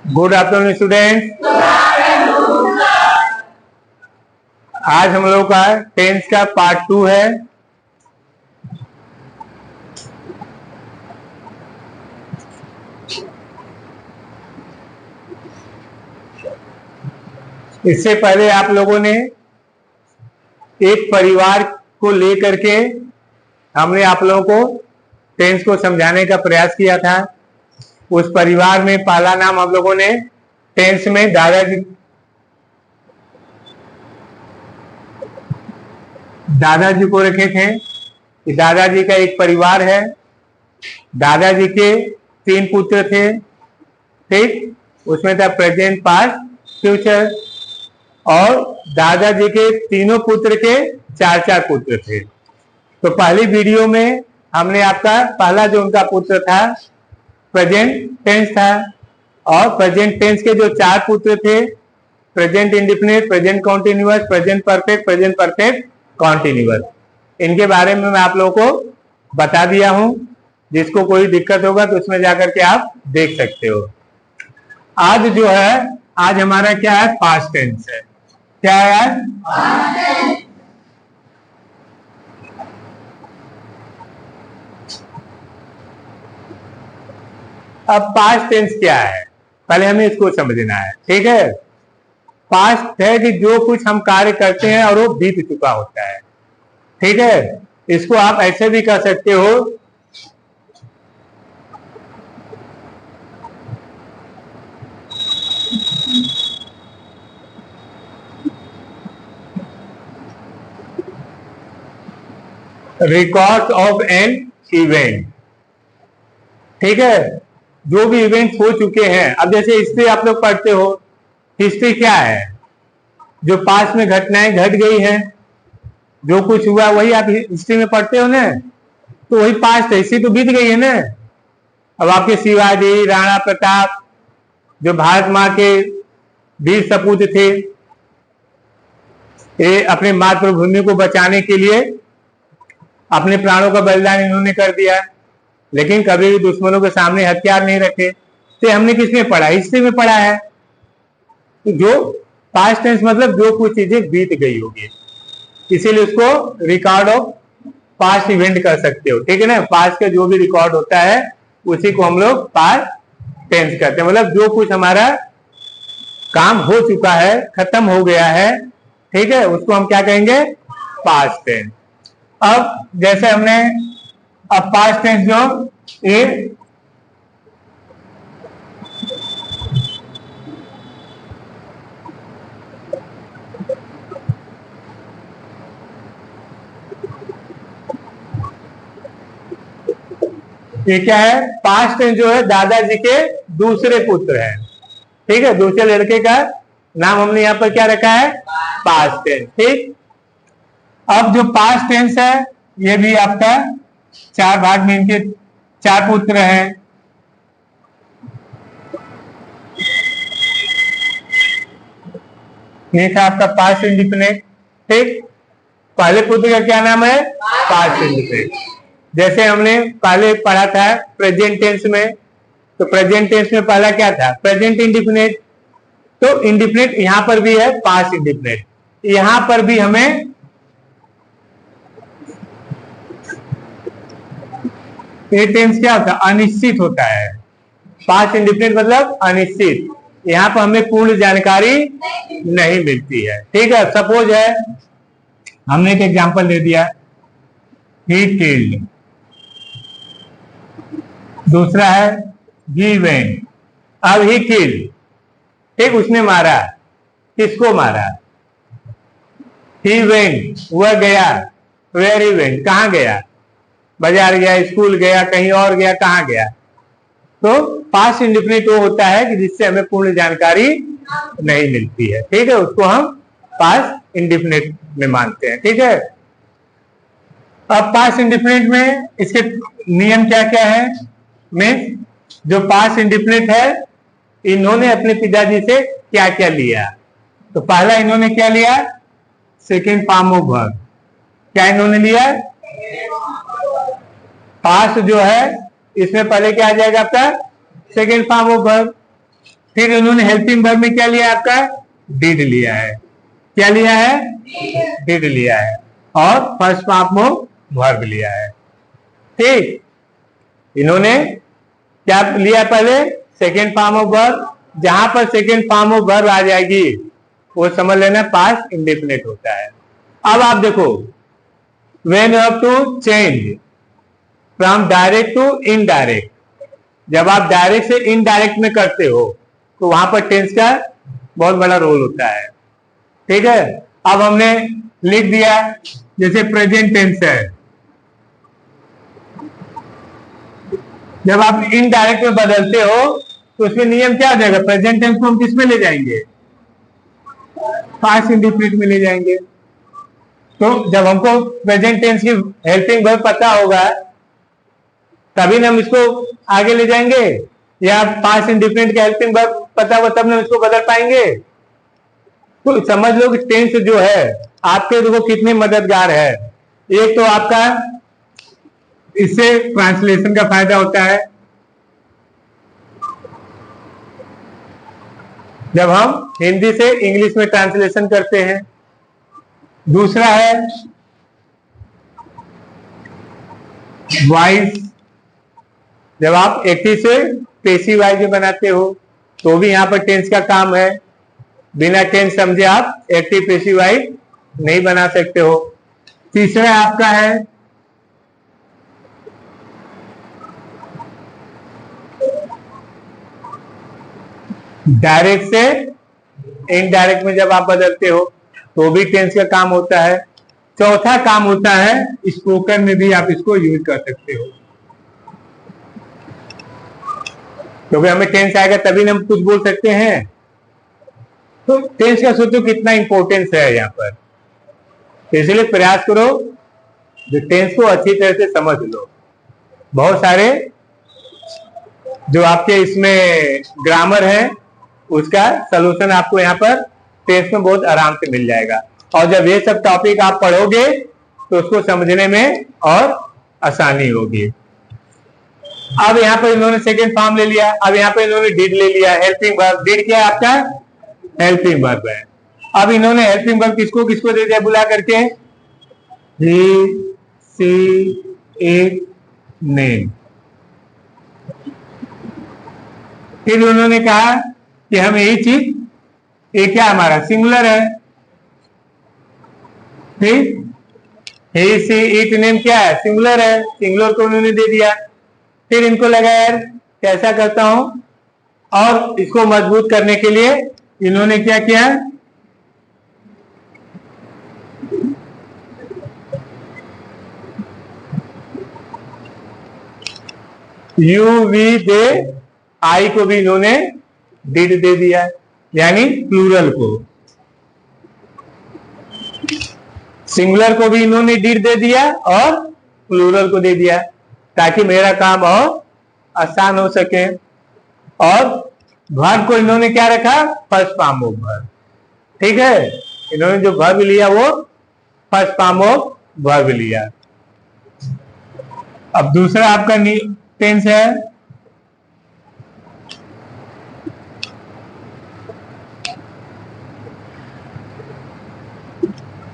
Good afternoon student. आज हम लोग का टेंस का पार्ट 2 है। इससे पहले आप लोगों ने एक परिवार को लेकर के हमने आप लोगों को टेंस को समझाने का प्रयास किया था। उस परिवार में पहला नाम हम लोगों ने टेंस में दादाजी को रखे थे। दादाजी का एक परिवार है। दादाजी के 3 पुत्र थे, ठीक। उसमें था प्रेजेंट, पास्ट, फ्यूचर। और दादाजी के तीनों पुत्र के 4 पुत्र थे। तो पहली वीडियो में हमने आपका पहला जो उनका पुत्र था प्रेजेंट टेंस था, और प्रेजेंट टेंस के जो 4 पुत्र थे present indefinite, present continuous, present perfect continuous, इनके बारे में मैं आप लोगों को बता दिया हूं। जिसको कोई दिक्कत होगा तो उसमें जाकर के आप देख सकते हो। आज जो है, आज हमारा क्या है, पास्ट टेंस है। क्या है आज? अब पास्ट टेंस क्या है, पहले हमें इसको समझना है, ठीक है। पास्ट है कि जो कुछ हम कार्य करते हैं और वो बीत चुका होता है, ठीक है। इसको आप ऐसे भी कर सकते हो, रिकॉर्ड ऑफ एन इवेंट, ठीक है। जो भी इवेंट हो चुके हैं, अब जैसे हिस्ट्री आप लोग पढ़ते हो, हिस्ट्री क्या है? जो पास्ट में घटनाएं घट गई हैं, जो कुछ हुआ वही आप हिस्ट्री में पढ़ते हो ना, तो वही पास्ट है। हिस्ट्री तो बीत गई है ना। अब आपके शिवाजी, राणा प्रताप, जो भारत माँ के वीर सपूत थे, ये अपने मातृभूमि को बचाने के लिए अपने प्राणों का बलिदान इन्होंने कर दिया, लेकिन कभी भी दुश्मनों के सामने हथियार नहीं रखे। तो हमने किसमें पढ़ा? हिस्ट्री में पढ़ा है। तो जो पास्ट टेंस मतलब जो कुछ चीजें बीत गई होगी, इसीलिए उसको रिकॉर्ड ऑफ पास्ट इवेंट कर सकते हो, ठीक है ना। पास्ट का जो भी रिकॉर्ड होता है उसी को हम लोग पास्ट टेंस करते हैं। मतलब जो कुछ हमारा काम हो चुका है, खत्म हो गया है, ठीक है, उसको हम क्या कहेंगे? Past tense. अब जैसे हमने अब पास्ट टेंस जो ये क्या है? पास्ट टेंस जो है दादाजी के दूसरे पुत्र हैं, ठीक है। दूसरे लड़के का नाम हमने यहाँ पर क्या रखा है? पास्ट टेंस, ठीक। अब जो पास्ट टेंस है ये भी आपका 4 भाग में, इनके 4 पुत्र हैं। ये था आपका पास्ट इंडिफिनिट, ठीक। पहले पुत्र का क्या नाम है? Past indefinite. जैसे हमने पहले पढ़ा था प्रेजेंट टेंस में, तो प्रेजेंट टेंस में पहला क्या था? Present indefinite. तो इंडिफिनिट यहां पर भी है, पास्ट इंडिफिनिट। यहां पर भी हमें ये टेंस क्या होता है? अनिश्चित होता है। पास्ट इंडिफिनिट मतलब अनिश्चित। यहां पर हमें पूर्ण जानकारी नहीं मिलती है, ठीक है। सपोज है, हमने एक एग्जांपल दे दिया, ही किल्ड। दूसरा है ही वेंट। अब ही किल्ड, ठीक, उसने मारा। किसको मारा? ही वेंट, वह गया। वेयर ही वेंट, कहां गया? बाजार गया, स्कूल गया, कहीं और गया, कहां गया? तो पास्ट इंडिफिनिट वो होता है कि जिससे हमें पूर्ण जानकारी नहीं मिलती है, ठीक है। उसको हम पास्ट इंडिफिनिट में मानते हैं, ठीक है। अब पास्ट इंडिफिनिट में इसके नियम क्या क्या है? में जो पास्ट इंडिफिनिट है, इन्होंने अपने पिताजी से क्या क्या लिया? तो पहला इन्होंने क्या लिया? Second form of verb. क्या इन्होंने लिया? पास्ट जो है इसमें पहले क्या आ जाएगा आपका? सेकेंड फॉर्म ऑफ वर्ब, फिर इन्होंने हेल्पिंग वर्ब में क्या लिया आपका, डिड लिया है। क्या लिया है, डिड लिया है। और फर्स्ट फॉर्म ऑफ वर्ब लिया है। ठीक, इन्होंने क्या लिया पहले, सेकेंड फॉर्म ऑफ वर्ब। जहां पर सेकेंड फॉर्म ऑफ वर्ब आ जाएगी वो समझ लेना पास्ट इंडेफिनिट होता है। अब आप देखो, when you have to change from direct to indirect, जब आप डायरेक्ट से इनडायरेक्ट में करते हो तो वहां पर टेंस का बहुत बड़ा रोल होता है। ठीक है, अब हमने लिख दिया, जैसे प्रेजेंट टेंस है, जब आप इनडायरेक्ट में बदलते हो तो उसमें नियम क्या हो जाएगा, प्रेजेंट टेंस को हम किस में ले जाएंगे, पास्ट इंडेफिनिट में ले जाएंगे। तो जब हमको प्रेजेंट टेंस की हेल्पिंग वर्ब पता होगा तभी ना हम इसको आगे ले जाएंगे, या पास्ट इंडेफिनिट का हेल्पिंग वर्ब पता होगा तब ना इसको बदल पाएंगे। तो समझ लो कि टेंस जो है आपके देखो कितने मददगार है। एक तो आपका इससे ट्रांसलेशन का फायदा होता है, जब हम हिंदी से इंग्लिश में ट्रांसलेशन करते हैं। दूसरा है वॉइस, जब आप एक्टिव से पेसिव वॉइस में बनाते हो तो भी यहां पर टेंस का काम है। बिना टेंस समझे आप एक्टिव पेसिव वॉइस नहीं बना सकते हो। तीसरा आपका है डायरेक्ट से इनडायरेक्ट में जब आप बदलते हो तो भी टेंस का काम होता है। चौथा काम होता है स्पोकन में भी आप इसको यूज कर सकते हो, क्योंकि हमें टेंस आएगा तभी ना हम कुछ बोल सकते हैं। तो टेंस का सोचो कितना इंपॉर्टेंस है यहाँ पर, इसलिए प्रयास करो जो टेंस को अच्छी तरह से समझ लो। बहुत सारे जो आपके इसमें ग्रामर है उसका सलूशन आपको यहाँ पर टेंस में बहुत आराम से मिल जाएगा। और जब ये सब टॉपिक आप पढ़ोगे तो उसको समझने में और आसानी होगी। अब यहाँ पर इन्होंने सेकेंड फॉर्म ले लिया, अब यहाँ पर इन्होंने डिड ले लिया, हेल्पिंग वर्ब। डिड क्या है आपका, हेल्पिंग वर्ब है। अब इन्होंने हेल्पिंग वर्ब किसको किसको दे दिया बुला करके, ही सी इट नेम। फिर उन्होंने कहा कि हम यही चीज, ये क्या हमारा सिंगुलर है, ठीक, ही सी इट नेम क्या है, सिंगुलर है, सिंगुलर को उन्होंने दे दिया। फिर इनको लगा यार कैसा करता हूं, और इसको मजबूत करने के लिए इन्होंने क्या किया, यू वी दे, आई को भी इन्होंने डिड दे दिया, यानी प्लूरल को। सिंगुलर को भी इन्होंने डिड दे दिया और प्लूरल को दे दिया, ताकि मेरा काम और आसान हो सके। और वर्ब को इन्होंने क्या रखा, फर्स्ट फॉर्म ऑफ वर्ब। ठीक है, इन्होंने जो वर्ब लिया वो फर्स्ट फॉर्म ऑफ वर्ब लिया। अब दूसरा आपका टेंस है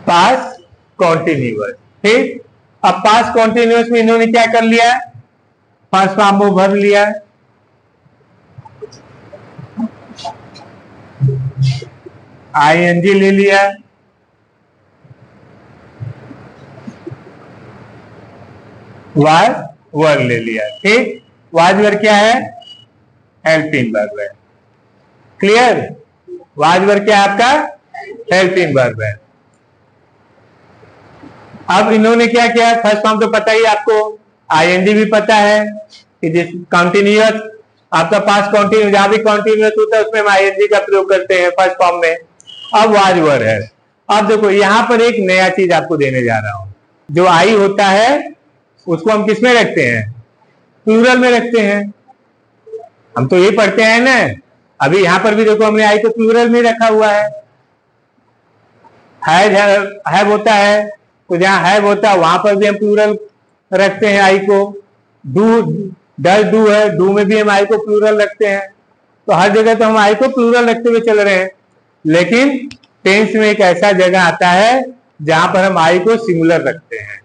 पास्ट कॉन्टिन्यूअस। ठीक, अब पास्ट कॉन्टिन्यूअस में इन्होंने क्या कर लिया, फर्स्ट फॉर्म ऑफ वर्ब लिया, आईएनजी ले लिया, वाज वर्ब ले लिया। ठीक, वाज वर्ब क्या है, हेल्पिंग वर्ब है। क्लियर, वाज वर्ब क्या है आपका, हेल्पिंग वर्ब है। अब इन्होंने क्या किया, फर्स्ट फॉर्म तो पता ही आपको, आईएनजी भी पता है कि जिस कॉन्टिन्यूअस आपका पास्ट कॉन्टिन्यूअस, जहां भी कॉन्टिन्यूअस होता है उसमें हम आईएनजी का प्रयोग करते हैं फर्स्ट फॉर्म में। अब वाज वर्ब है। अब देखो यहां पर एक नया चीज आपको देने जा रहा हूं, जो आई होता है उसको हम किस में रखते हैं, प्लूरल में रखते हैं। हम तो ये पढ़ते हैं ना, अभी यहां पर भी देखो हमने आई को प्लूरल में रखा हुआ है। हैव होता है तो जहां हैव होता है वहां पर भी हम प्लूरल रखते हैं आई को। डू, डज डू है, डू में भी हम आई को प्लूरल रखते हैं। तो हर जगह तो हम आई को प्लूरल रखते हुए चल रहे हैं, लेकिन टेंस में एक ऐसा जगह आता है जहां पर हम आई को सिंगुलर रखते हैं।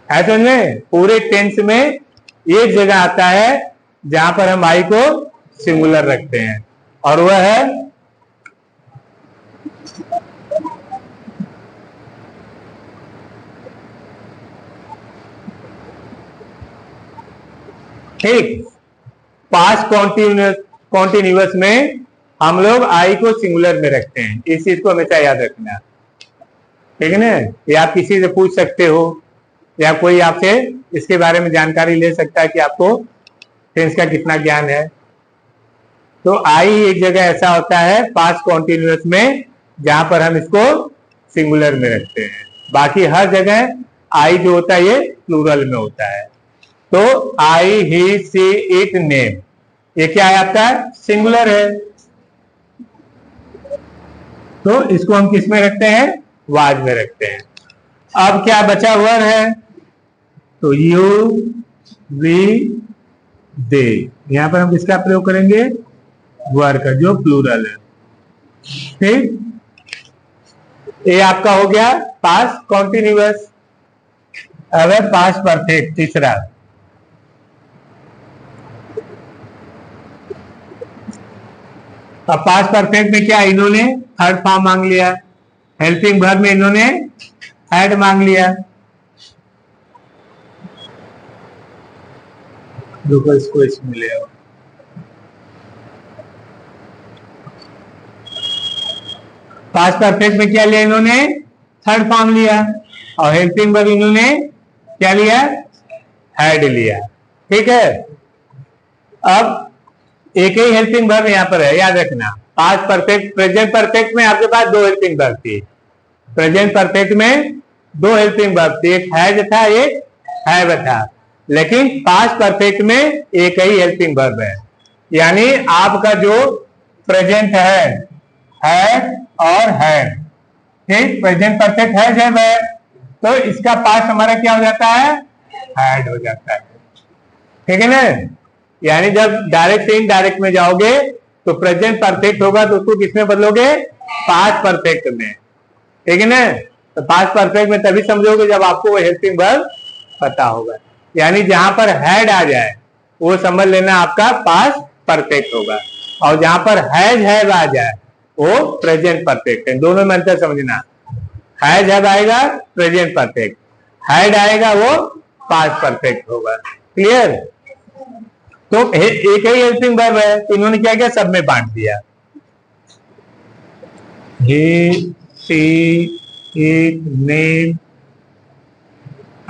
है समझ में? पूरे टेंस में एक जगह आता है जहां पर हम आई को सिंगुलर रखते हैं, और वह है ठीक पास्ट कॉन्टिन्यूअस में हम लोग आई को सिंगुलर में रखते हैं। इस चीज को हमेशा याद रखना, ठीक है ना? या आप किसी से पूछ सकते हो, या कोई आपसे इसके बारे में जानकारी ले सकता है कि आपको टेंस का कितना ज्ञान है। तो आई एक जगह ऐसा होता है पास्ट कॉन्टिन्यूअस में जहां पर हम इसको सिंगुलर में रखते हैं, बाकी हर जगह आई जो होता है ये प्लूरल में होता है। तो आई ही सी इट नेम, ये क्या है आपका? सिंगुलर है। तो इसको हम किस में रखते हैं? वाज में रखते हैं। अब क्या बचा हुआ है? तो यू वी दे, यहां पर हम किसका प्रयोग करेंगे? वर का, जो प्लूरल है। ठीक, ये आपका हो गया पास्ट कॉन्टिन्यूअस। अब है पास्ट परफेक्ट, तीसरा। अब पास्ट परफेक्ट में क्या इन्होंने थर्ड फॉर्म मांग लिया, हेल्पिंग वर्ब में इन्होंने हैड मांग लिया। देखो इसको इसमें ले आओ। पास्ट परफेक्ट में क्या लिया इन्होंने? थर्ड फॉर्म लिया, और हेल्पिंग वर्ब इन्होंने क्या लिया? हैड लिया। ठीक है, अब एक ही हेल्पिंग वर्ब यहां पर है, याद रखना। पास्ट परफेक्ट, प्रेजेंट परफेक्ट में आपके पास दो हेल्पिंग वर्ब थी। प्रेजेंट परफेक्ट में दो हेल्पिंग वर्ब थी, एक हैज था, एक हैव था। लेकिन पास्ट परफेक्ट में एक ही हेल्पिंग वर्ब है, यानी आपका जो प्रेजेंट है और हैव, ठीक, प्रेजेंट परफेक्ट है, तो इसका पास्ट हमारा क्या हो जाता है? हैड हो जाता है। ठीक है ना? यानी जब डायरेक्ट से इनडायरेक्ट में जाओगे तो प्रेजेंट परफेक्ट होगा तो उसको किसमें बदलोगे? पास्ट परफेक्ट में। ठीक है ना? तो पास्ट परफेक्ट में तभी समझोगे जब आपको वो हेल्पिंग वर्ब पता होगा। यानी जहां पर हैड आ जाए वो समझ लेना आपका पास्ट परफेक्ट होगा, और जहां पर हैव आ जाए वो प्रेजेंट परफेक्ट है। दोनों में अंतर समझना। हैव आएगा प्रेजेंट परफेक्ट, हैड आएगा वो पास्ट परफेक्ट होगा। क्लियर? तो एक ही हेल्पिंग वर्ब है, तो इन्होंने क्या किया? सब में बांट दिया। He C it name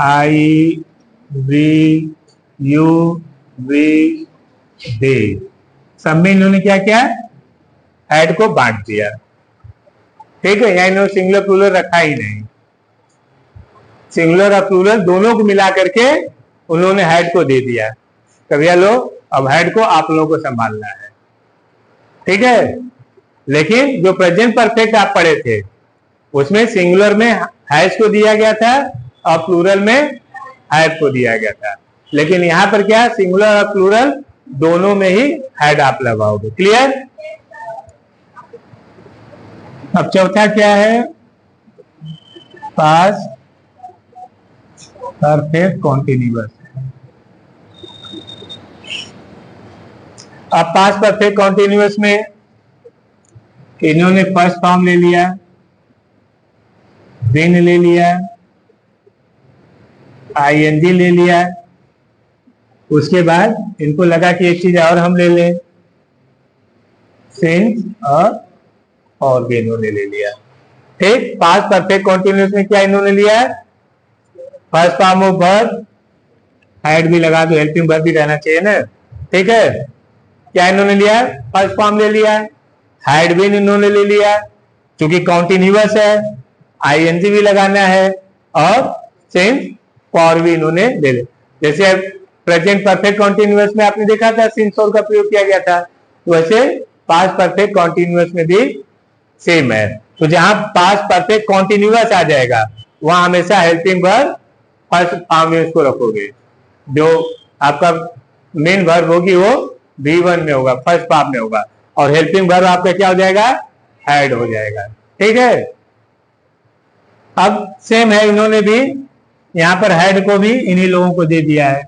I V U we they, सब में इन्होंने क्या किया? हैड को बांट दिया। ठीक है, यहाँ इन्होंने सिंगुलर प्लूरल रखा ही नहीं। सिंगुलर और प्लूरल दोनों को मिला करके उन्होंने हैड को दे दिया। कभी लो, अब हेड को आप लोगों को संभालना है। ठीक है, लेकिन जो प्रेजेंट परफेक्ट आप पढ़े थे उसमें सिंगुलर में हैज को दिया गया था और प्लूरल में हैड को दिया गया था। लेकिन यहां पर क्या? सिंगुलर और प्लूरल दोनों में ही हैड आप लगाओगे। क्लियर? अब चौथा क्या है? Past perfect continuous. अब पास्ट परफेक्ट कॉन्टिन्यूअस में इन्होंने फर्स्ट फॉर्म ले लिया, बीन ले लिया, आईएनजी ले लिया, उसके बाद इनको लगा कि एक चीज और हम ले लें, सिंस और भी इन्होंने ले लिया। ठीक, पास्ट परफेक्ट कॉन्टिन्यूअस में क्या इन्होंने लिया? First form of verb, had भी लगा तो हेल्पिंग वर्ब भी रहना चाहिए ना। ठीक है, क्या इन्होंने लिया? फर्स्ट फॉर्म ले लिया, हैड भी इन्होंने ले लिया, क्योंकि कॉन्टिन्यूअस है, आईएनजी भी लगाना है, और सिंस फॉर भी इन्होंने ले लिया। जैसे प्रेजेंट परफेक्ट कॉन्टिन्यूअस में आपने देखा था सिंस फॉर का प्रयोग किया गया था, वैसे पास्ट परफेक्ट कॉन्टिन्यूअस में भी सेम है। तो जहां पास्ट परफेक्ट कॉन्टिन्यूअस आ जाएगा वहां हमेशा हेल्पिंग वर्ब फर्स्ट फॉर्म में उसको रखोगे। जो आपका मेन वर्ब होगी वो V1 में होगा, फर्स्ट फॉर्म में होगा, और हेल्पिंग वर्ब आपका क्या हो जाएगा, हैड हो जाएगा। ठीक है, अब सेम है, इन्होंने भी यहां पर हैड को भी इन्हीं लोगों को दे दिया है,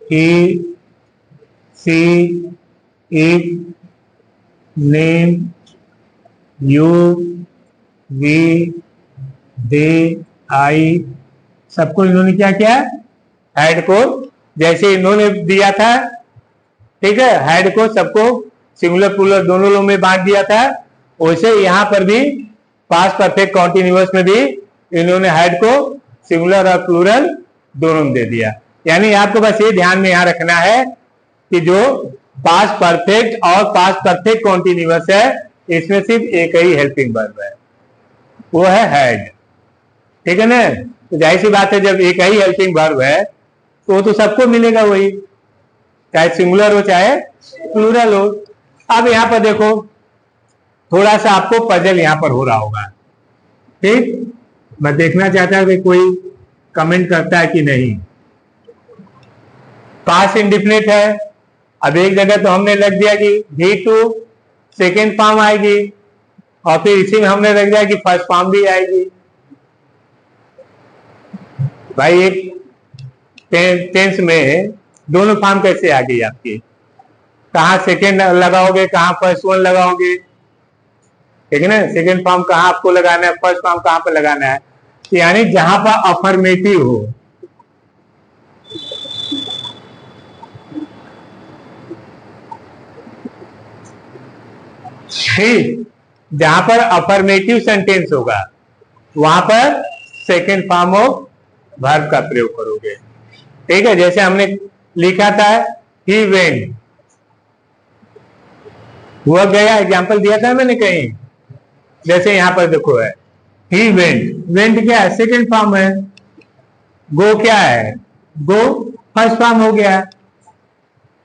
he C it name you we they I, सबको इन्होंने क्या किया, हैड को जैसे इन्होंने दिया था, ठीक है, हैड को सबको सिंगुलर प्लूरल दोनों लोगों में बांट दिया था, वैसे यहां पर भी पास्ट परफेक्ट कॉन्टिन्यूअस में भी इन्होंने हैड को सिंगुलर और प्लूरल दोनों में दे दिया। यानी आपको बस ये ध्यान में यहां रखना है कि जो पास्ट परफेक्ट और पास्ट परफेक्ट कॉन्टिन्यूअस है, इसमें सिर्फ एक ही हेल्पिंग वर्ब है, वो है हैड। ठीक है ना, तो जाहिर सी बात है जब एक ही हेल्पिंग वर्ब है तो वो तो सबको मिलेगा वही, चाहे सिंगुलर हो चाहे प्लूरल हो। अब यहां पर देखो थोड़ा सा आपको पजल यहां पर हो रहा होगा, ठीक, मैं देखना चाहता हूं कि कोई कमेंट करता है कि नहीं। पास्ट इंडिफिनिट है, अब एक जगह तो हमने लग दिया कि V2 सेकेंड फॉर्म आएगी, और फिर इसी में हमने लग दिया कि फर्स्ट फॉर्म भी आएगी। भाई एक टेंस में दोनों फॉर्म कैसे आ गई आपकी, कहाँ सेकेंड लगाओगे, कहाँ फर्स्ट वन लगाओगे, ठीक है ना, सेकेंड फॉर्म कहाँ आपको लगाना है, फर्स्ट फॉर्म कहाँ पर लगाना है, यानी जहां पर अफर्मेटिव हो, ठीक, जहां पर अफर्मेटिव सेंटेंस होगा वहां पर सेकेंड फॉर्म ऑफ वर्ब का प्रयोग करोगे। ठीक है, जैसे हमने लिखा था ही वेंट, हुआ गया, एग्जांपल दिया था मैंने कहीं, जैसे यहां पर देखो है ही वेंट, वेंट क्या है, सेकेंड फॉर्म है, गो क्या है, गो फर्स्ट फॉर्म हो गया,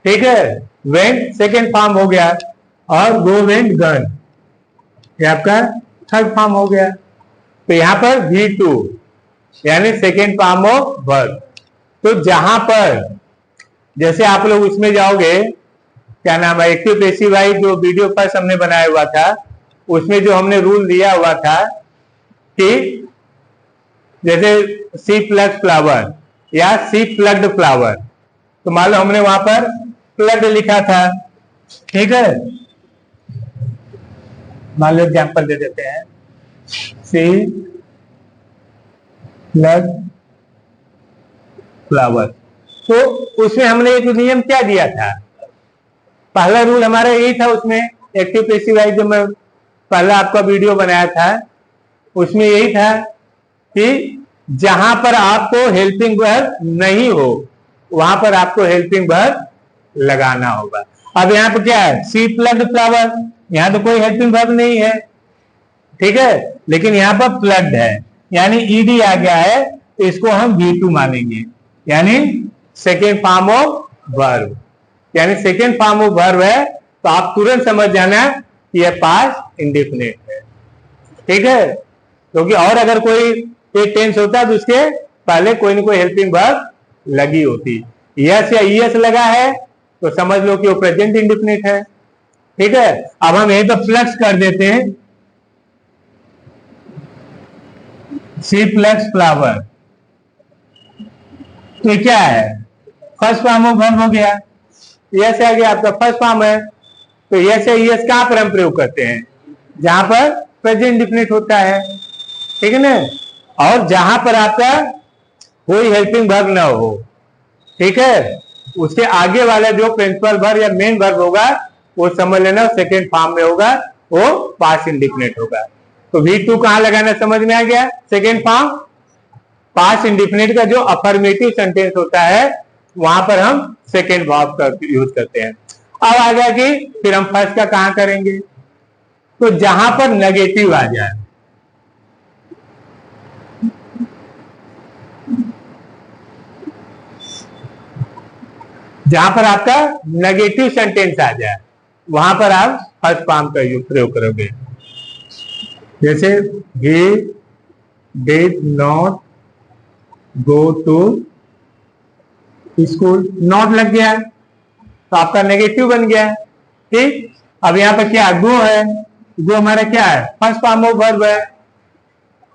ठीक है, वेंट सेकेंड फॉर्म हो गया, और गो वेंट गन ये आपका थर्ड फॉर्म हो गया। तो यहां पर V2 यानी सेकेंड फॉर्म ऑफ वर्ब। तो जहां पर जैसे आप लोग उसमें जाओगे, क्या नाम है, एक्टिव पैसिव वाइज जो वीडियो फर्स्ट हमने बनाया हुआ था, उसमें जो हमने रूल दिया हुआ था कि जैसे सी प्लग्ड फ्लावर या सी प्लग्ड फ्लावर, तो मान लो हमने वहां पर प्लग्ड लिखा था, ठीक है, मान लो एग्जाम्पल दे देते हैं, सी प्लग्ड फ्लावर, तो उसमें हमने एक नियम क्या दिया था, पहला रूल हमारा यही था उसमें, एक्टिव पैसिव वाइज जो मैं पहला आपका वीडियो बनाया था उसमें यही था कि जहां पर आपको हेल्पिंग वर्ब नहीं हो वहां पर आपको हेल्पिंग वर्ब लगाना होगा। अब यहाँ पे क्या है, सी प्लग्ड फ्लावर, यहाँ तो कोई हेल्पिंग वर्ब नहीं है, ठीक है, लेकिन यहाँ पर प्लग्ड है यानी ईडी आ गया है, तो इसको हम V2 मानेंगे, यानी सेकेंड फॉर्म ऑफ वर्ब, यानी सेकेंड फॉर्म ऑफ वर्ब है, तो आप तुरंत समझ जाना कि यह पास्ट इंडेफिनिट है। ठीक है, क्योंकि और अगर कोई एक टेंस होता तो उसके पहले कोई ना कोई हेल्पिंग वर्ब लगी होती, यस या ईएस लगा है तो समझ लो कि वो प्रेजेंट इंडेफिनिट है। ठीक है, अब हम यहीं पर फ्लक्स कर देते हैं, सी प्लस फ्लावर, तो क्या है, फर्स्ट फॉर्म ऑफ वर्ब हो गया, यस आ गया आपका फर्स्ट फॉर्म है, तो यस या ईएस कहां पर हम प्रयोग करते हैं, जहां पर प्रेजेंट इंडेफिनिट होता है, ठीक है ना, और जहां पर आपका कोई हेल्पिंग वर्ब ना हो, ठीक है, उसके आगे वाला जो प्रिंसिपल वर्ब या मेन वर्ब होगा वो समझ लेना सेकेंड फॉर्म में होगा, वो पास्ट इंडेफिनिट होगा। तो V2 कहां लगाना समझ में आ गया, सेकेंड फॉर्म, पास्ट इंडेफिनिट का जो अफर्मेटिव सेंटेंस होता है वहां पर हम सेकेंड वर्ब का यूज करते हैं। अब आ गया कि फिर हम फर्स्ट का कहां करेंगे, तो जहां पर नेगेटिव आ जाए, जहां पर आपका नेगेटिव सेंटेंस आ जाए वहां पर आप फर्स्ट फॉर्म का प्रयोग करोगे, जैसे he did not go to school, not लग गया, तो आपका नेगेटिव बन गया। ठीक, अब यहाँ पर क्या गो है, गो हमारा क्या है, फर्स्ट फॉर्म ऑफ वर्ब है।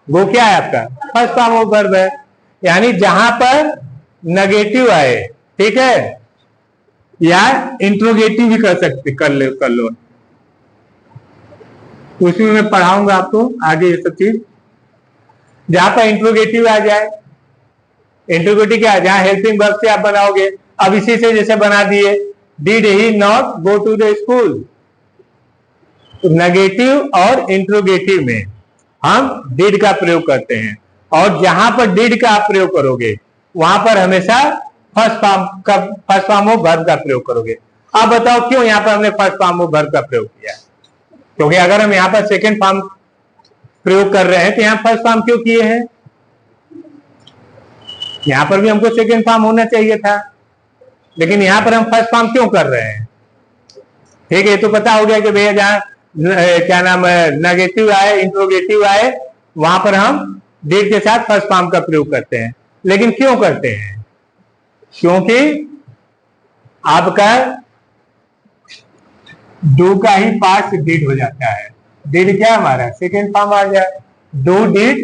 गो क्या है आपका, फर्स्ट फॉर्म ऑफ वर्ब है, यानी जहां पर नेगेटिव आए, ठीक है, या इंट्रोगेटिव भी कर लो। उसमें मैं पढ़ाऊंगा आपको आगे ये सब चीज। जहां पर इंट्रोगेटिव आ जाए, इंट्रोगेटिव क्या है, जहां हेल्पिंग वर्ब से आप बनाओगे। अब इसी से जैसे बना दिए, did he not go to the school. Negative और इंट्रोगेटिव में हम डिड का प्रयोग करते हैं, और जहां पर डिड का आप प्रयोग करोगे वहां पर हमेशा फर्स्ट फॉर्म ऑफ वर्ब का प्रयोग करोगे। अब बताओ क्यों यहां पर हमने फर्स्ट फॉर्म ऑफ वर्ब का प्रयोग किया, क्योंकि अगर हम यहां पर सेकंड फॉर्म प्रयोग कर रहे हैं तो यहां फर्स्ट फॉर्म क्यों किए हैं, यहां पर भी हमको सेकंड फॉर्म होना चाहिए था, लेकिन यहां पर हम फर्स्ट फॉर्म क्यों कर रहे हैं। ठीक है, तो पता हो गया कि भैया जहां क्या नाम है, नेगेटिव आए, इंट्रोगेटिव आए, वहां पर हम डिड के साथ फर्स्ट फॉर्म का प्रयोग करते हैं। लेकिन क्यों करते हैं, क्योंकि आपका डू का ही पास्ट डिड हो जाता है। डिड क्या हमारा सेकेंड फॉर्म आ जाए, डू डिड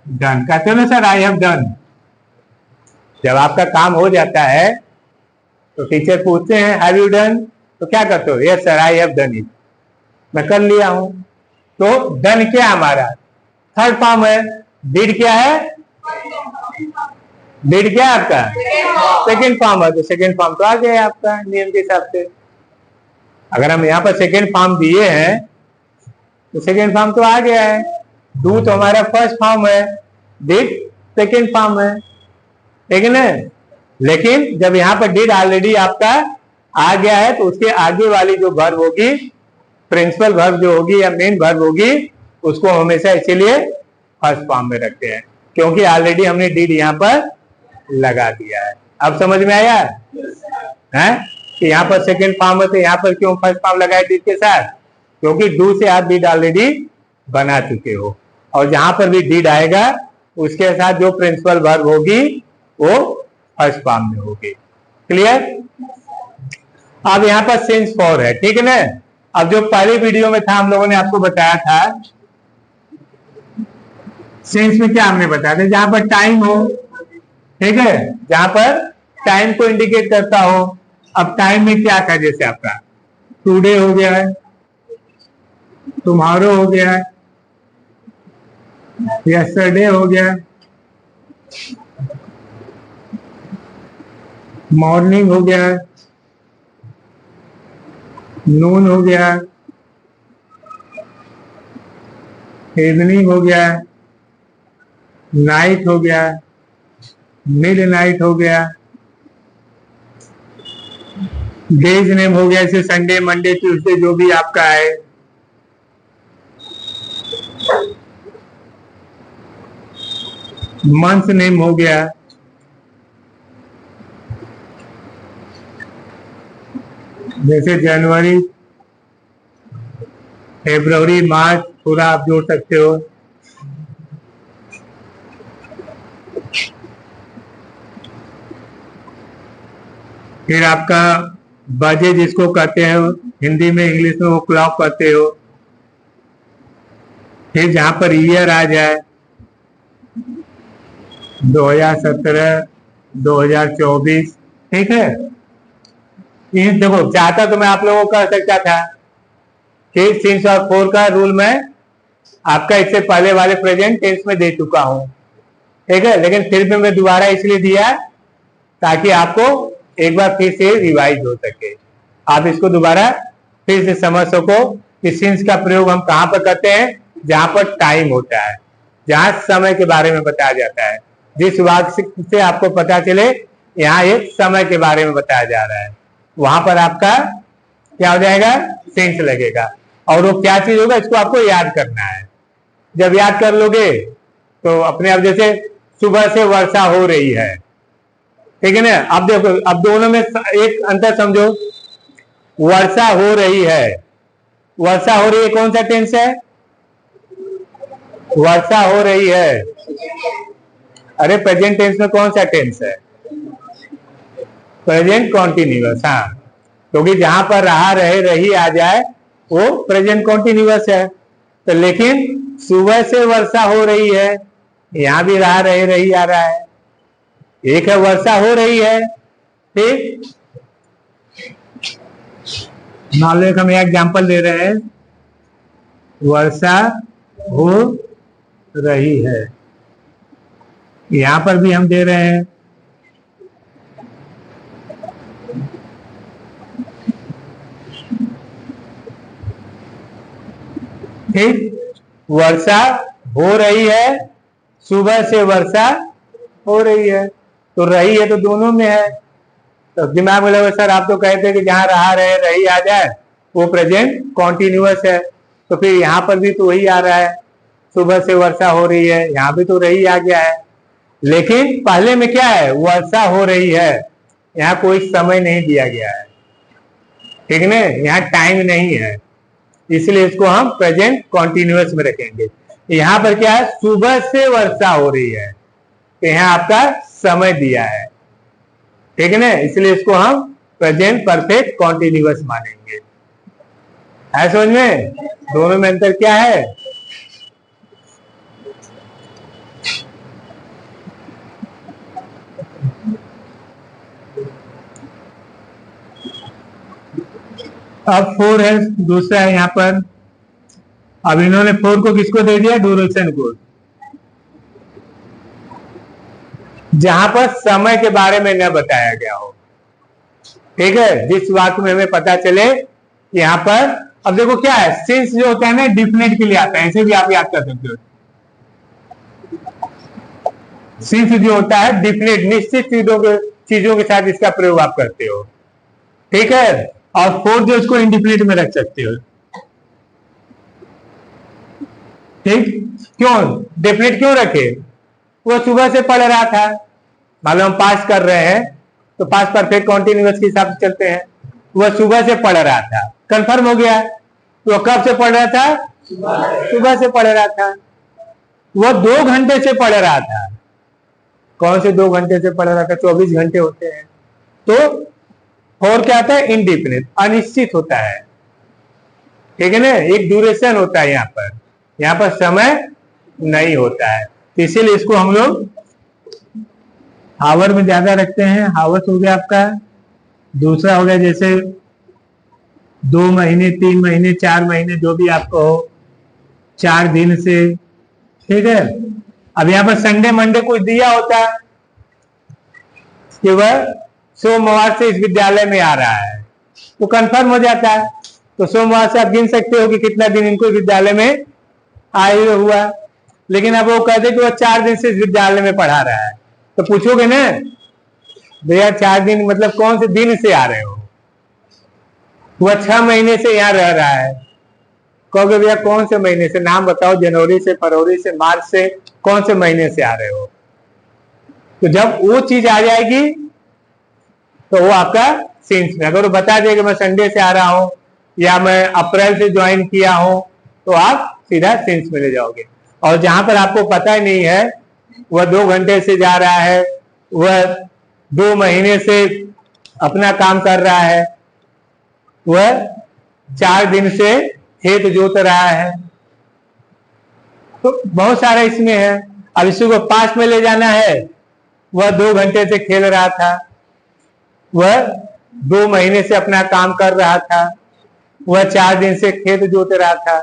डन। कहते हो ना सर आई हैव डन। जब आपका काम हो जाता है तो टीचर पूछते हैं हैव यू डन, तो क्या करते हो, yes sir I have done it, मैं कर लिया हूं। तो डन क्या हमारा थर्ड फॉर्म है, डिड क्या है, डिड क्या है आपका सेकेंड फॉर्म है, तो सेकेंड फॉर्म तो आ गया आपका नियम के हिसाब से। अगर हम यहाँ पर सेकेंड फॉर्म दिए हैं तो सेकेंड फॉर्म तो आ गया है। डू तो हमारा फर्स्ट फॉर्म है, डिड सेकेंड फॉर्म है, ठीक है ना। लेकिन जब यहाँ पर डिड ऑलरेडी आपका आ गया है तो उसके आगे वाली जो वर्ब होगी, प्रिंसिपल वर्ब जो होगी या मेन वर्ब होगी, उसको हमेशा इसीलिए फर्स्ट फॉर्म में रखते हैं, क्योंकि ऑलरेडी हमने डिड यहाँ पर लगा दिया है। अब समझ में आया है कि यहाँ पर सेकेंड फॉर्म है तो यहाँ पर क्यों फर्स्ट फॉर्म लगाए डिड के साथ, क्योंकि डू से आप डिड ऑलरेडी बना चुके हो, और जहां पर भी डिड आएगा उसके साथ जो प्रिंसिपल वर्ब होगी वो फर्स्ट फॉर्म में होगी। क्लियर। अब यहाँ पर सिंस फॉर है, ठीक है ना। अब जो पहले वीडियो में था हम लोगों ने आपको बताया था, सिंस में क्या हमने बताया था, जहां पर टाइम हो, ठीक है, जहां पर टाइम को इंडिकेट करता हो। अब टाइम में क्या था, जैसे आपका टुडे हो गया है, टुमारो हो गया है, यस्टरडे हो गया, मॉर्निंग हो गया, नून हो गया, इवनिंग हो गया, नाइट हो गया, मिड नाइट हो गया, डेज नेम हो गया, जैसे संडे मंडे ट्यूसडे जो भी आपका है। मंथ नेम हो गया, जैसे जनवरी, फरवरी, मार्च, पूरा आप जोड़ सकते हो। फिर आपका बजे जिसको कहते हैं हिंदी में, इंग्लिश में वो क्लॉक कहते हो। फिर जहां पर ईयर आ जाए 2017, 2024, ठीक है। ये देखो, चाहता तो मैं आप लोगों को कह सकता था कि सिंस और फोर का रूल में आपका इससे पहले वाले प्रेजेंट टेंस में दे चुका हूं, ठीक है, लेकिन फिर भी मैं दोबारा इसलिए दिया ताकि आपको एक बार फिर से रिवाइज हो सके, आप इसको दोबारा फिर से समझ सको कि सिंस का प्रयोग हम कहां पर करते हैं, जहां पर टाइम होता है, जहां समय के बारे में बताया जाता है। जिस वाक्य से आपको पता चले यहाँ एक समय के बारे में बताया जा रहा है, वहां पर आपका क्या हो जाएगा, सिंस लगेगा। और वो क्या चीज होगा, इसको आपको याद करना है। जब याद कर लोगे तो अपने आप, जैसे सुबह से वर्षा हो रही है, ठीक है ना। अब देखो, अब दोनों में एक अंतर समझो, वर्षा हो रही है, वर्षा हो रही है कौन सा टेंस है, वर्षा हो रही है, अरे प्रेजेंट टेंस में कौन सा टेंस है, प्रेजेंट कॉन्टिन्यूअस। हाँ, क्योंकि जहां पर रहा रहे रही आ जाए वो प्रेजेंट कॉन्टिन्यूअस है। तो लेकिन सुबह से वर्षा हो रही है, यहां भी रहा रहे रही आ रहा है, एक है वर्षा हो रही है। ठीक, मान लो एक हम एग्जाम्पल दे रहे हैं, वर्षा हो रही है, यहां पर भी हम दे रहे हैं। ठीक, वर्षा हो रही है, सुबह से वर्षा हो रही है, तो रही है तो दोनों में है। तो दिमाग में लगे सर आप तो कहते हैं कि जहां रहा रहे रही आ जाए वो प्रेजेंट कॉन्टिन्यूअस है, तो फिर यहाँ पर भी तो वही आ रहा है, सुबह से वर्षा हो रही है, यहाँ भी तो रही आ गया है। लेकिन पहले में क्या है, वर्षा हो रही है, यहाँ कोई समय नहीं दिया गया है, ठीक है, यहाँ टाइम नहीं है, इसलिए इसको हम प्रेजेंट कॉन्टिन्यूअस में रखेंगे। यहाँ पर क्या है, सुबह से वर्षा हो रही है, तो यहाँ आपका समय दिया है, ठीक है ना, इसलिए इसको हम प्रेजेंट परफेक्ट कॉन्टिन्यूअस मानेंगे। है समझ में, दोनों में अंतर क्या है। अब 4 है, दूसरा है यहाँ पर। अब इन्होंने 4 को किसको दे दिया, ड्यूरेशन को, जहां पर समय के बारे में न बताया गया हो। ठीक है, जिस वाक्य में हमें पता चले कि यहाँ पर, अब देखो क्या है, सिंस जो होता है ना डिफिनेट के लिए आता है, ऐसे भी आप याद कर सकते हो। सिंस जो होता है डिफिनेट, निश्चित चीजों के साथ इसका प्रयोग आप करते हो। ठीक है, और 4 जो इसको इंडिफिनिट में रख सकते हो। ठीक, क्यों डेफिनेट क्यों रखे, वो सुबह से पढ़ रहा था, मालूम हम पास कर रहे हैं तो पास परफेक्ट कॉन्टिन्यूअस के हिसाब से चलते हैं, वह सुबह से पढ़ रहा था, कंफर्म हो गया। तो कब से पढ़ रहा था, सुबह से पढ़ रहा था, वह 2 घंटे से पढ़ रहा था। कौन से 2 घंटे से पढ़ रहा था, 24 घंटे होते हैं। तो और क्या आता है, इंडिफिनिट, अनिश्चित होता है, ठीक है ना, एक ड्यूरेशन होता है, यहाँ पर समय नहीं होता है, तो इसीलिए इसको हम लोग हावर में ज्यादा रखते हैं। हावर्स हो गया आपका। दूसरा हो गया जैसे 2 महीने, 3 महीने, 4 महीने, जो भी आपको हो, 4 दिन से। ठीक है, अब यहाँ पर संडे मंडे कुछ दिया होता है कि वह सोमवार से इस विद्यालय में आ रहा है, तो कंफर्म हो जाता है। तो सोमवार से आप गिन सकते हो कि कितना दिन इनको विद्यालय में आए हुआ। लेकिन अब वो कहते कि वह 4 दिन से इस विद्यालय में पढ़ा रहा है, तो पूछोगे ना भैया 4 दिन मतलब कौन से दिन से आ रहे हो, वह 6 महीने से यहाँ रह रहा है, कहोगे भैया कौन से महीने से, नाम बताओ, जनवरी से, फरवरी से, मार्च से, कौन से महीने से आ रहे हो। तो जब वो चीज आ जाएगी तो वो आपका सिंस में, अगर वो बता देगा मैं संडे से आ रहा हूं या मैं अप्रैल से ज्वाइन किया हूं, तो आप सीधा सिंस में ले जाओगे। और जहां पर आपको पता ही नहीं है, वह 2 घंटे से जा रहा है, वह 2 महीने से अपना काम कर रहा है, वह 4 दिन से खेत जोत रहा है, तो बहुत सारा इसमें है। अब इसको पास में ले जाना है, वह 2 घंटे से खेल रहा था, वह 2 महीने से अपना काम कर रहा था, वह 4 दिन से खेत जोत रहा था।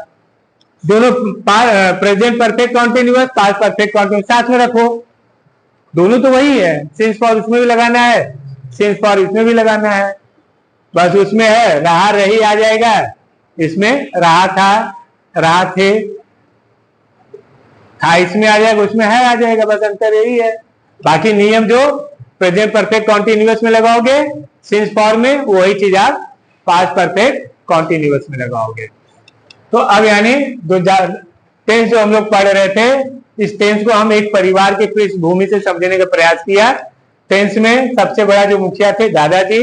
दोनों present perfect continuous, past perfect continuous साथ में रखो, दोनों तो वही है। सिंस फॉर उसमें भी लगाना है, सिंस फॉर इसमें भी लगाना है, बस उसमें है रहा रही आ जाएगा, इसमें रहा था, रहा थे, था इसमें आ जाएगा, उसमें है आ जाएगा, बस अंतर यही है। बाकी नियम जो प्रेजेंट परफेक्ट कॉन्टिन्यूअस में लगाओगे, सिंस फॉर में, वही चीज आप पास्ट परफेक्ट कॉन्टिन्यूअस में लगाओगे। तो अब यानी टेंस जो हम लोग पढ़ रहे थे, इस टेंस को हम एक परिवार की पृष्ठभूमि से समझने का प्रयास किया। टेंस में सबसे बड़ा जो मुखिया थे दादाजी,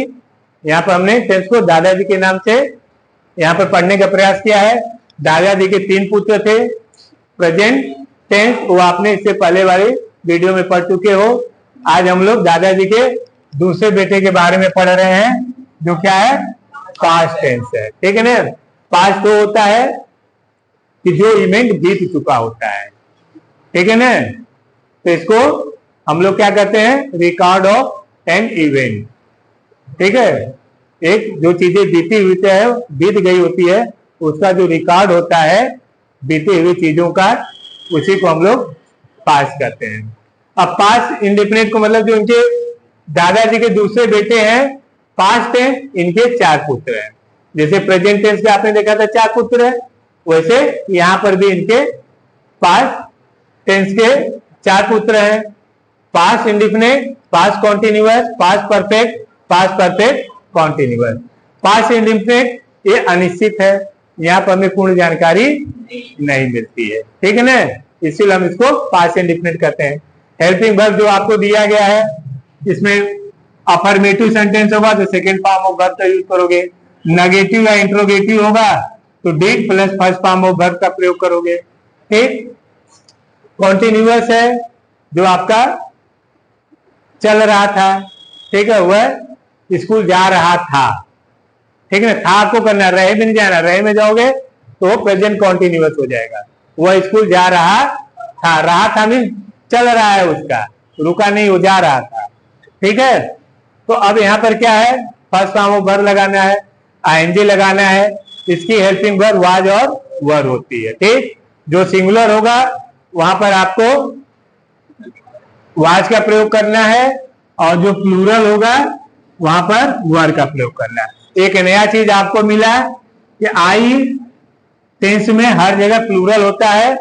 यहाँ पर हमने टेंस को दादाजी के नाम से यहाँ पर पढ़ने का प्रयास किया है। दादाजी के 3 पुत्र थे। प्रेजेंट टेंस वो आपने इससे पहले वाली वीडियो में पढ़ चुके हो। आज हम लोग दादाजी के दूसरे बेटे के बारे में पढ़ रहे हैं, जो क्या है, पास्ट टेंस है, ठीक है ना। पास्ट तो होता है कि जो इवेंट बीत चुका होता है, ठीक है ना। तो इसको हम लोग क्या कहते हैं, रिकॉर्ड ऑफ एन इवेंट, ठीक है। एक जो चीजें बीती हुई है, बीत गई होती है, उसका जो रिकॉर्ड होता है बीती हुई चीजों का, उसी को हम लोग पास्ट कहते हैं। अब पास्ट इंडेफिनिट को मतलब जो इनके दादाजी के दूसरे बेटे हैं, पास्ट है, इनके 4 पुत्र हैं। जैसे प्रेजेंट टेंस में आपने देखा था 4 पुत्र है, वैसे यहां पर भी इनके पास्ट टेंस के 4 पुत्र हैं। Past indefinite, past continuous, past perfect continuous. Past indefinite ये अनिश्चित है, यहाँ पर हमें पूर्ण जानकारी नहीं मिलती है, ठीक है ना, इसलिए हम इसको पास्ट इंडेफिनिट कहते हैं। हेल्पिंग वर्ब जो आपको दिया गया है, इसमें अफर्मेटिव सेंटेंस होगा तो सेकेंड फॉर्म ऑफ वर्ब का यूज करोगे, नेगेटिव या इंट्रोगेटिव होगा तो did plus first form of verb का प्रयोग करोगे, ठीक। कॉन्टिन्यूअस है जो आपका चल रहा था, ठीक है, वह स्कूल जा रहा था, ठीक है ना। था आपको करना, रहे में नहीं जाना, रहे में जाओगे तो प्रेजेंट कॉन्टिन्यूअस हो जाएगा। वह स्कूल जा रहा था मीन चल रहा है, उसका रुका नहीं, वो जा रहा था, ठीक है। तो अब यहाँ पर क्या है, फर्स्ट फॉर्म ऑफ वर्ब लगाना है, आईएनजी लगाना है, इसकी हेल्पिंग वर्ब वाज और वर होती है, ठीक। जो सिंगुलर होगा वहां पर आपको वाज का प्रयोग करना है, और जो प्लूरल होगा वहां पर वर का प्रयोग करना है। एक नया चीज आपको मिला कि आई टेंस में हर जगह प्लूरल होता है,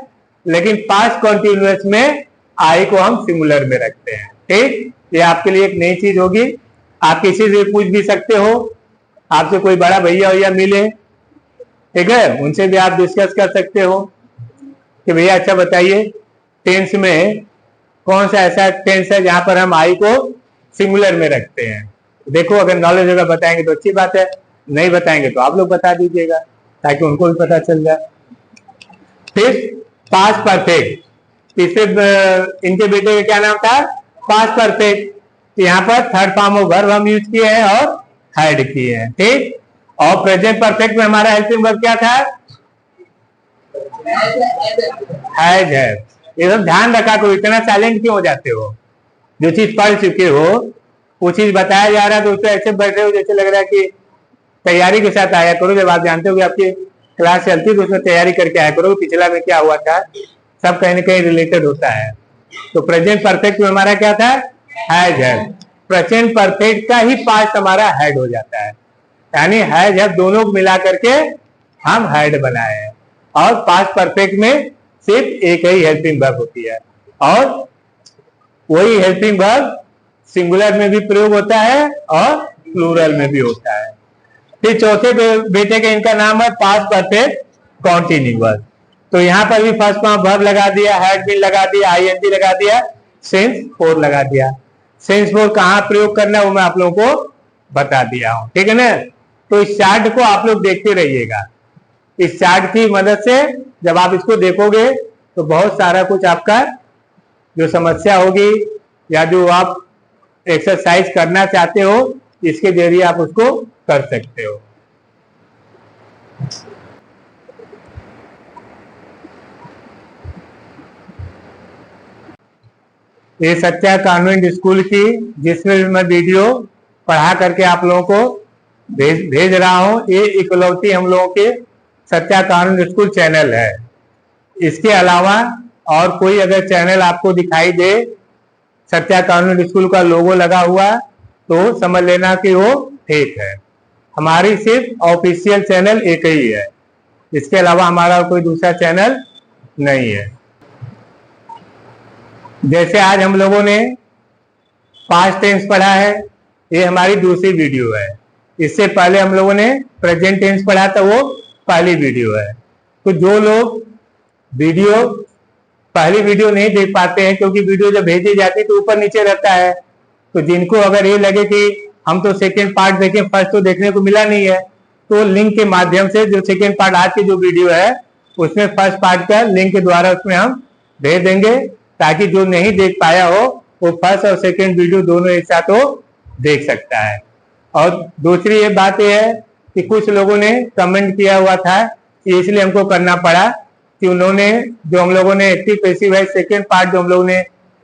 लेकिन पास्ट कॉन्टिन्यूअस में आई को हम सिंगुलर में रखते हैं, ठीक। ये आपके लिए एक नई चीज होगी। आप किसी से पूछ भी सकते हो, आपसे कोई बड़ा भैया मिले, ठीक है, उनसे भी आप डिस्कस कर सकते हो कि भैया अच्छा बताइए टेंस में कौन सा ऐसा टेंस है जहां पर हम आई को सिंगुलर में रखते हैं। देखो अगर नॉलेज होगा बताएंगे तो अच्छी बात है, नहीं बताएंगे तो आप लोग बता दीजिएगा ताकि उनको भी पता चल जाए। फिर पास्ट परफेक्ट, तीसरे इनके बेटे का क्या नाम था, पास्ट परफेक्ट। यहाँ पर थर्ड फॉर्म ऑफ वर्ब हम यूज किए हैं और हैड किए हैं, ठीक। और प्रेजेंट परफेक्ट में हमारा हेल्पिंग वर्ब क्या था, हैज है। ये सब ध्यान रखा करो, इतना साइलेंट क्यों हो जाते हो। जो चीज पढ़ चुके हो वो चीज बताया जा रहा है तो उससे ऐसे बैठे हो जैसे लग रहा है कि तैयारी के साथ आया करो। जब आप जानते हो कि आपकी क्लास चलती है तो उसमें तैयारी करके आया करो, पिछला में क्या हुआ था, सब कहीं ना कहीं रिलेटेड होता है। तो प्रेजेंट परफेक्ट में हमारा क्या था, हैज है। प्रेजेंट परफेक्ट का ही पास्ट हमारा हैड हो जाता है, यानी हैज है दोनों को मिला करके हम हैड बनाए हैं। और पास्ट परफेक्ट में सिर्फ एक ही हेल्पिंग वर्ब होती है, और वही हेल्पिंग वर्ब सिंगुलर में भी प्रयोग होता है और प्लूरल में भी होता है। फिर चौथे बेटे के इनका नाम है पास्ट परफेक्ट कॉन्टिन्यूअस। तो यहाँ पर भी फर्स्ट फॉर्म वर्ब लगा दिया, हैड बीन लगा दिया, आईएनजी लगा दिया, सेंस फोर लगा दिया। सेंस फोर कहाँ प्रयोग करना है वो मैं आप लोगों को बता दिया हूं, ठीक है ना। तो इस चार्ट को आप लोग देखते रहिएगा, इस चार्ट की मदद से जब आप इसको देखोगे तो बहुत सारा कुछ आपका जो समस्या होगी या जो आप एक्सरसाइज करना चाहते हो इसके जरिए आप उसको कर सकते हो। ये सच्चा कॉन्वेंट स्कूल की जिसमें भी मैं वीडियो पढ़ा करके आप लोगों को भेज रहा हूं, ये इकलौती हम लोगों के सच्चा कॉन्वेंट स्कूल चैनल है। इसके अलावा और कोई अगर चैनल आपको दिखाई दे सच्चा कॉन्वेंट स्कूल का लोगो लगा हुआ तो समझ लेना कि वो फेक है। हमारी सिर्फ ऑफिशियल चैनल एक ही है, इसके अलावा हमारा कोई दूसरा चैनल नहीं है। जैसे आज हम लोगों ने पास्ट टेंस पढ़ा है, ये हमारी दूसरी वीडियो है। इससे पहले हम लोगों ने प्रेजेंट टेंस पढ़ा था, वो पहली वीडियो है। तो जो लोग वीडियो पहली वीडियो नहीं देख पाते हैं क्योंकि वीडियो जब भेजी जाती है तो ऊपर नीचे रहता है, तो जिनको अगर ये लगे कि हम तो सेकेंड पार्ट देखें फर्स्ट तो देखने को मिला नहीं है, तो लिंक के माध्यम से जो सेकेंड पार्ट आज की जो वीडियो है उसमें फर्स्ट पार्ट का लिंक के द्वारा उसमें हम भेज देंगे ताकि जो नहीं देख पाया हो वो फर्स्ट और सेकेंड वीडियो दोनों एक साथ वो देख सकता है। और दूसरी ये बात यह है कि कुछ लोगों ने कमेंट किया हुआ था कि इसलिए हमको करना पड़ा कि उन्होंने जो हम लोगों ने active passive voice second part जो हम लोगों ने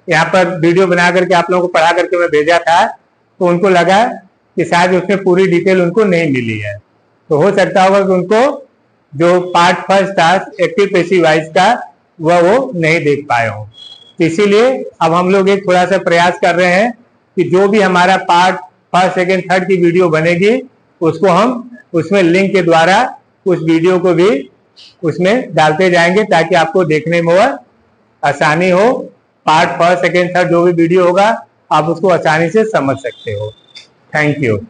यहाँ पर वीडियो बना करके आप लोगों को पढ़ा करके मैं भेजा था, तो उनको लगा कि शायद उसमें पूरी डिटेल उनको नहीं मिली है। तो हो सकता होगा कि उनको जो पार्ट फर्स्ट था एक्टिव पैसिव वॉइस का वो नहीं देख पाए हो। तो इसीलिए अब हम लोग एक थोड़ा सा प्रयास कर रहे हैं कि जो भी हमारा पार्ट फर्स्ट सेकेंड थर्ड की वीडियो बनेगी उसको हम उसमें लिंक के द्वारा उस वीडियो को भी उसमें डालते जाएंगे ताकि आपको देखने में वह आसानी हो। पार्ट फर्स्ट सेकेंड थर्ड जो भी वीडियो होगा आप उसको आसानी से समझ सकते हो। Thank you.